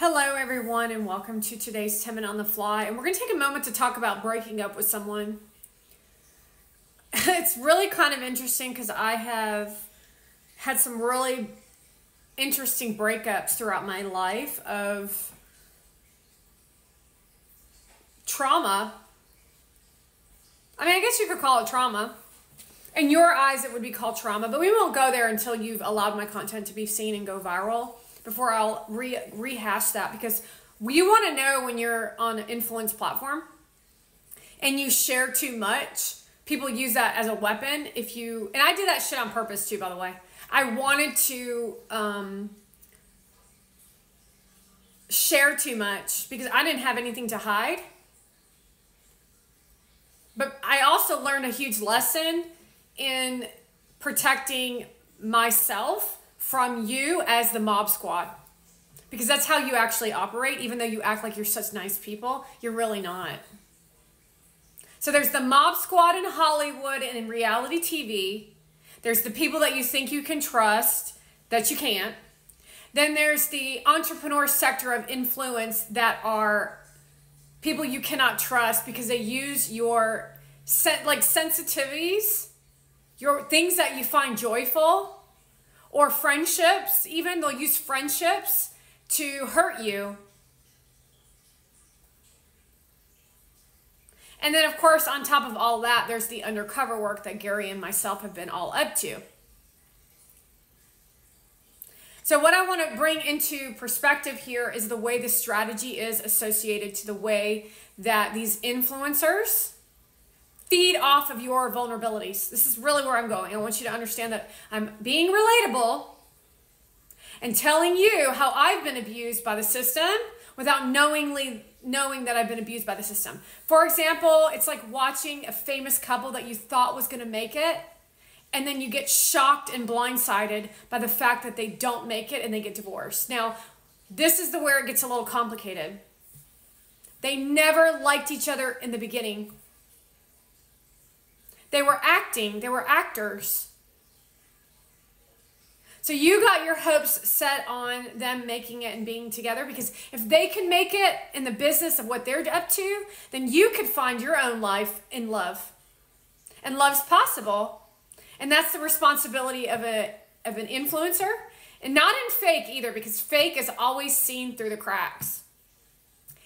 Hello everyone and welcome to today's 10 Minute on the Fly, and we're going to take a moment to talk about breaking up with someone. It's really kind of interesting because I have had some really interesting breakups throughout my life of trauma. I mean, I guess you could call it trauma. In your eyes it would be called trauma, but we won't go there until you've allowed my content to be seen and go viral. Before I'll rehash that, because you want to know when you're on an influence platform and you share too much, people use that as a weapon. And I did that shit on purpose too, by the way. I wanted to share too much because I didn't have anything to hide. But I also learned a huge lesson in protecting myself from you as the mob squad, because that's how you actually operate. Even though you act like you're such nice people, you're really not. So there's the mob squad in Hollywood and in reality TV. There's the people that you think you can trust that you can't. Then there's the entrepreneur sector of influence that are people you cannot trust because they use your sensitivities, your things that you find joyful, or friendships. Even they'll use friendships to hurt you. And then of course, on top of all that, there's the undercover work that Gary and myself have been all up to. So what I want to bring into perspective here is the way the strategy is associated to the way that these influencers feed off of your vulnerabilities. This is really where I'm going. I want you to understand that I'm being relatable and telling you how I've been abused by the system without knowing that I've been abused by the system. For example, it's like watching a famous couple that you thought was going to make it, and then you get shocked and blindsided by the fact that they don't make it and they get divorced. Now, this is where it gets a little complicated. They never liked each other in the beginning. They were acting, they were actors. So you got your hopes set on them making it and being together, because if they can make it in the business of what they're up to, then you could find your own life in love. And love's possible. And that's the responsibility of an influencer. And not in fake either, because fake is always seen through the cracks.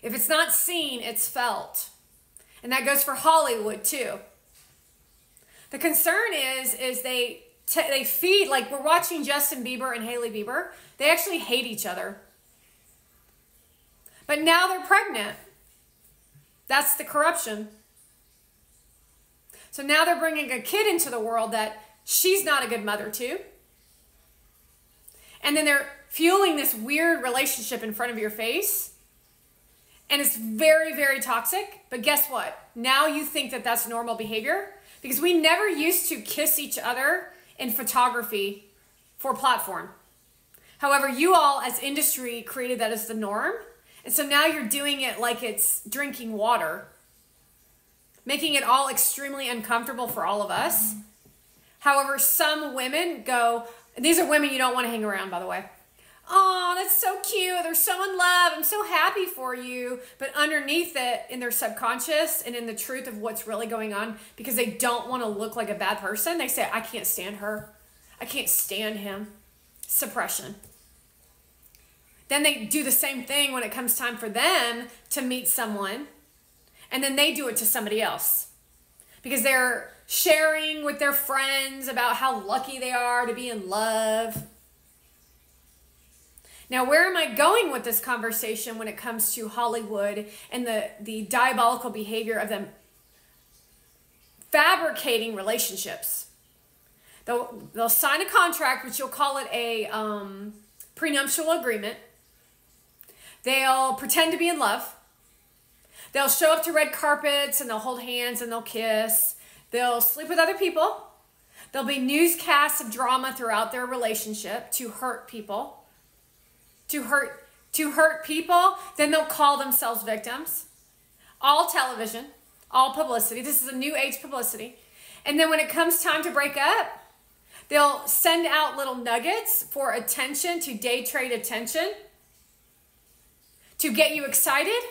If it's not seen, it's felt. And that goes for Hollywood too. The concern is they feed, like we're watching Justin Bieber and Hailey Bieber. They actually hate each other. But now they're pregnant. That's the corruption. So now they're bringing a kid into the world that she's not a good mother to. And then they're fueling this weird relationship in front of your face. And it's very, very toxic. But guess what? Now you think that that's normal behavior. Because we never used to kiss each other in photography for platform. However, you all as industry created that as the norm. And so now you're doing it like it's drinking water, making it all extremely uncomfortable for all of us. However, some women go, and these are women you don't want to hang around, by the way. Oh, that's so cute. They're so in love. I'm so happy for you. But underneath it, in their subconscious and in the truth of what's really going on, because they don't want to look like a bad person, they say, I can't stand her. I can't stand him. Suppression. Then they do the same thing when it comes time for them to meet someone. And then they do it to somebody else. Because they're sharing with their friends about how lucky they are to be in love. Now, where am I going with this conversation when it comes to Hollywood and the diabolical behavior of them fabricating relationships? They'll sign a contract, which you'll call it a prenuptial agreement. They'll pretend to be in love. They'll show up to red carpets and they'll hold hands and they'll kiss. They'll sleep with other people. There'll be newscasts of drama throughout their relationship to hurt people. To hurt people, then they'll call themselves victims. All television, all publicity. This is a new age publicity. And then when it comes time to break up, they'll send out little nuggets for attention, to day trade attention. to get you excited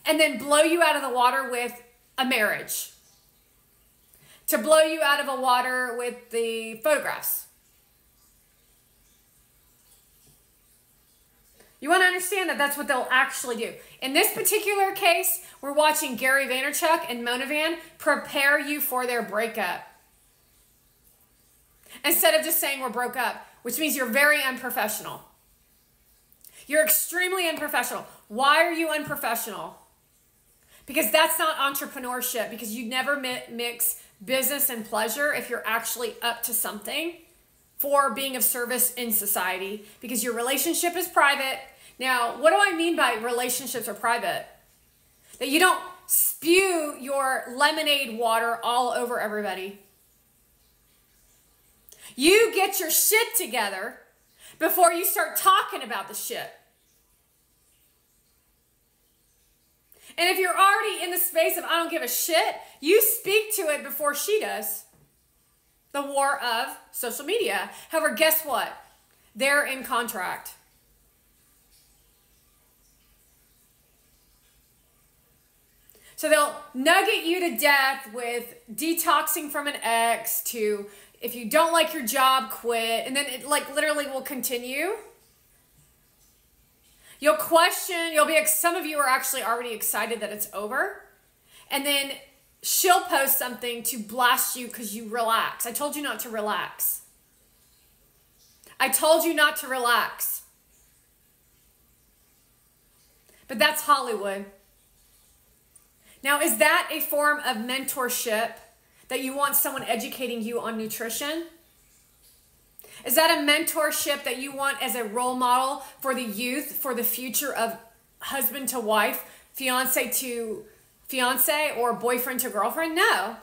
and then blow you out of the water with a marriage, to blow you out of the water with the photographs. You want to understand that that's what they'll actually do. In this particular case, we're watching Gary Vaynerchuk and Mona Van prepare you for their breakup. Instead of just saying we're broke up, which means you're very unprofessional. You're extremely unprofessional. Why are you unprofessional? Because that's not entrepreneurship, because you never mix business and pleasure if you're actually up to something for being of service in society, because your relationship is private. Now, what do I mean by relationships are private? That you don't spew your lemonade water all over everybody. You get your shit together before you start talking about the shit. And if you're already in the space of I don't give a shit, you speak to it before she does. The war of social media. However, guess what? They're in contract. So they'll nugget you to death with detoxing from an ex to if you don't like your job, quit. And then it like literally will continue. You'll question, you'll be, some of you are actually already excited that it's over. And then she'll post something to blast you because you relax. I told you not to relax. I told you not to relax. But that's Hollywood. Now, is that a form of mentorship that you want someone educating you on nutrition? Is that a mentorship that you want as a role model for the youth, for the future of husband to wife, fiance to fiance, or boyfriend to girlfriend? No.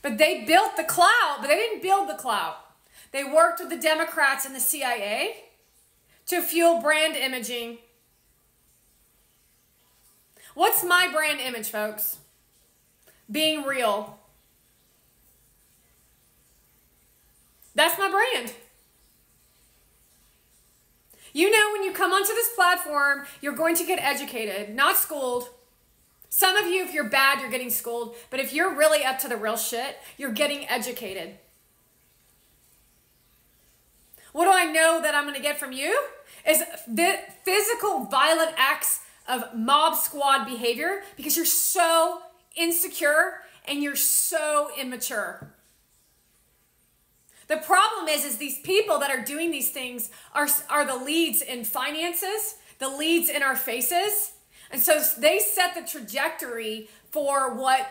But they built the clout, but they didn't build the clout. They worked with the Democrats and the CIA to fuel brand imaging. What's my brand image, folks? Being real. That's my brand. You know, when you come onto this platform, you're going to get educated, not schooled. Some of you, if you're bad, you're getting schooled. But if you're really up to the real shit, you're getting educated. What do I know that I'm going to get from you? Is the physical, violent acts of mob squad behavior, because you're so insecure and you're so immature. The problem is these people that are doing these things are the leads in finances, the leads in our faces. And so they set the trajectory for what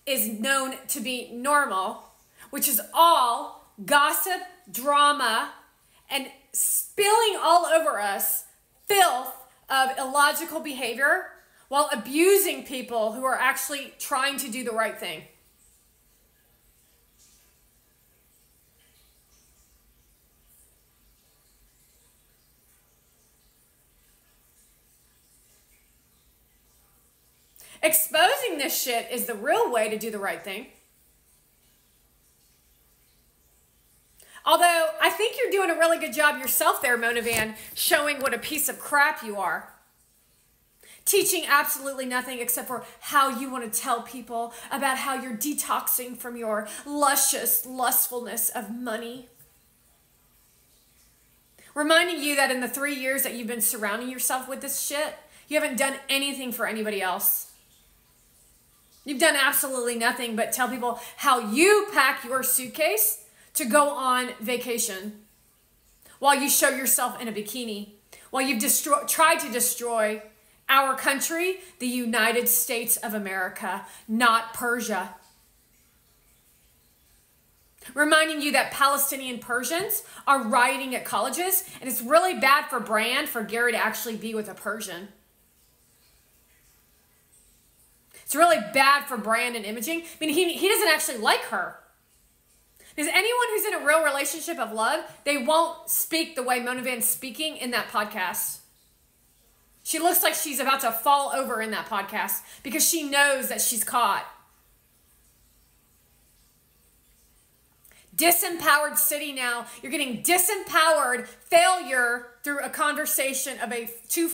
is known to be normal, which is all gossip, drama, and spilling all over us filth of illogical behavior while abusing people who are actually trying to do the right thing. Exposing this shit is the real way to do the right thing. Although, I think you're doing a really good job yourself there, Mona Van, showing what a piece of crap you are. Teaching absolutely nothing except for how you want to tell people about how you're detoxing from your luscious lustfulness of money. Reminding you that in the 3 years that you've been surrounding yourself with this shit, you haven't done anything for anybody else. You've done absolutely nothing but tell people how you pack your suitcase to go on vacation while you show yourself in a bikini, while you've tried to destroy our country, the United States of America, not Persia. Reminding you that Palestinian Persians are rioting at colleges, and it's really bad for brand for Gary to actually be with a Persian. It's really bad for brand and imaging. I mean, he doesn't actually like her. Because anyone who's in a real relationship of love, they won't speak the way Mona Van's speaking in that podcast. She looks like she's about to fall over in that podcast because she knows that she's caught. Disempowered city now. You're getting disempowered failure through a conversation of a two